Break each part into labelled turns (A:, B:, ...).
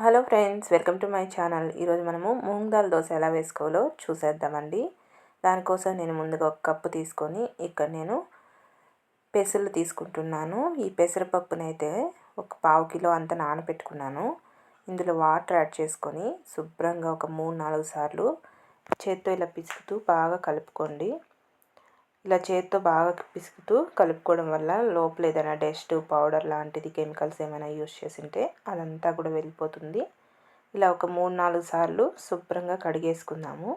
A: Hello friends, welcome to my channel. ఈరోజు మనము మూంగ్ దాల్ దోశ ఎలా వేసుకోవాలో చూసేద్దామండి. దానికోసం నేను ముందుగా ఒక కప్పు తీసుకొని ఇక్కడ నేను పెసలు తీసుకుంటున్నాను. ఈ పెసరపప్పునైతే ఒక 1/2 కిలో అంత నానబెట్టుకున్నాను. ఇందులో వాటర్ యాడ్ చేసుకొని శుభ్రంగా ఒక 3-4 సార్లు చేత్తో ఇలా పిసుకుతూ బాగా కలుపుకోండి. ఇలా చేత్తో బాగా పిసుకుతూ కలుపుకోవడం వల్ల లోపల ఏదైనా డస్ట్ పౌడర్ లాంటిది కెమికల్స్ ఏమైనా యూస్ చేసి ఉంటే అదంతా కూడా వెళ్ళిపోతుంది. ఇలా ఒక 3-4 సార్లు శుభ్రంగా కడిగేసుకుందాము.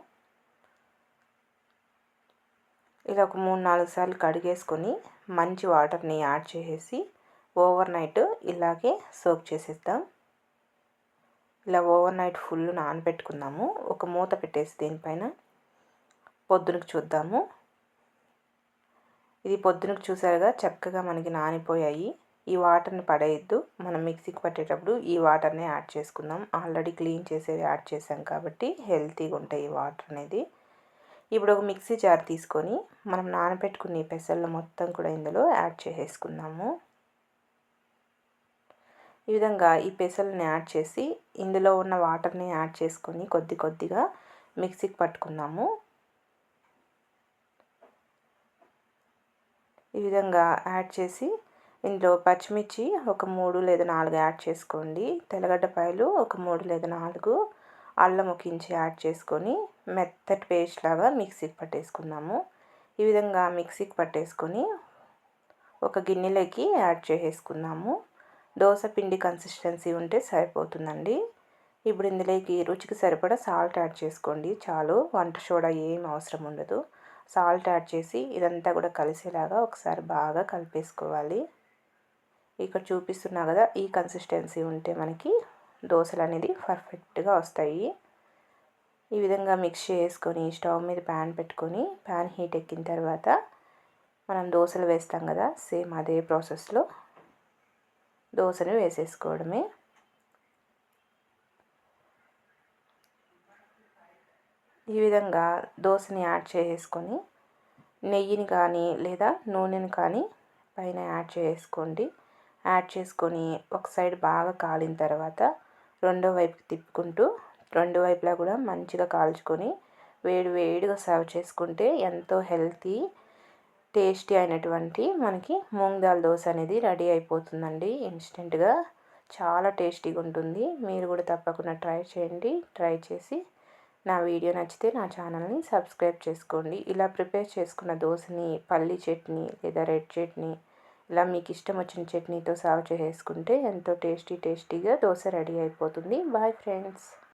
A: ఇలా ఒక 3-4 సార్లు కడిగేసుకొని మంచి వాటర్ని యాడ్ చేసేసి ఓవర్ నైట్ ఇలాగే సోక్ చేసేద్దాం. ఇలా ఓవర్ నైట్ ఫుల్ నానబెట్టుకుందాము. ఒక మూత పెట్టేసి దీనిపైన పొద్దునకి చూద్దాము. ఇది పొద్దునకు చూసారుగా చక్కగా మనకి నానిపోయాయి. ఈ వాటర్ని పడేయద్దు. మనం మిక్సీకి పట్టేటప్పుడు ఈ వాటర్ని యాడ్ చేసుకుందాం. ఆల్రెడీ క్లీన్ చేసేది యాడ్ చేసాం కాబట్టి హెల్తీగా ఉంటాయి ఈ వాటర్ అనేది. ఇప్పుడు ఒక మిక్సీ జార్ తీసుకొని మనం నానబెట్టుకున్న ఈ పెసలు మొత్తం కూడా ఇందులో యాడ్ చేసేసుకుందాము. ఈ విధంగా ఈ పెసలను యాడ్ చేసి ఇందులో ఉన్న వాటర్ని యాడ్ చేసుకొని కొద్దిగా మిక్సీకి పట్టుకుందాము. ఈ విధంగా యాడ్ చేసి ఇందులో పచ్చిమిర్చి ఒక 3 లేదా 4 యాడ్ చేసుకోండి. తెల్లగడ్డపాయలు ఒక 3 లేదా 4, అల్లం ఒక ఇంచు యాడ్ చేసుకొని మెత్తటి పేస్ట్ లాగా మిక్సీకి పట్టేసుకుందాము. ఈ విధంగా మిక్సీకి పట్టేసుకొని ఒక గిన్నెలోకి యాడ్ చేసేసుకుందాము. దోశ పిండి కన్సిస్టెన్సీ ఉంటే సరిపోతుందండి. ఇప్పుడు ఇందులోకి రుచికి సరిపడా సాల్ట్ యాడ్ చేసుకోండి చాలు. వంట సోడా ఏం అవసరం ఉండదు. సాల్ట్ యాడ్ చేసి ఇదంతా కూడా కలిసేలాగా ఒకసారి బాగా కలిపేసుకోవాలి. ఇక్కడ చూపిస్తున్నా కదా, ఈ కన్సిస్టెన్సీ ఉంటే మనకి దోశలు అనేది పర్ఫెక్ట్గా వస్తాయి. ఈ విధంగా మిక్స్ చేసుకొని స్టవ్ మీద ప్యాన్ పెట్టుకొని ప్యాన్ హీట్ ఎక్కిన తర్వాత మనం దోశలు వేస్తాం కదా, సేమ్ అదే ప్రాసెస్లో దోశను వేసేసుకోవడమే. ఈ విధంగా దోశని యాడ్ చేసుకొని నెయ్యిని కానీ లేదా నూనెని కానీ పైన యాడ్ చేసుకోండి. యాడ్ చేసుకొని ఒక సైడ్ బాగా కాలిన తర్వాత రెండో వైపుకి తిప్పుకుంటూ రెండు వైపులా కూడా మంచిగా కాల్చుకొని వేడిగా సర్వ్ చేసుకుంటే ఎంతో హెల్తీ టేస్టీ అయినటువంటి మనకి మూంగ్ దాల్ దోశ అనేది రెడీ అయిపోతుందండి. ఇన్స్టెంట్గా చాలా టేస్టీగా ఉంటుంది. మీరు కూడా తప్పకుండా ట్రై చేయండి. ట్రై చేసి నా వీడియో నచ్చితే నా ఛానల్ని సబ్స్క్రైబ్ చేసుకోండి. ఇలా ప్రిపేర్ చేసుకున్న దోశని పల్లీ చట్నీ లేదా రెడ్ చట్నీ, ఇలా మీకు ఇష్టం వచ్చిన చట్నీతో సర్వ్ చేసుకుంటే ఎంతో టేస్టీగా దోశ రెడీ అయిపోతుంది. Bye friends.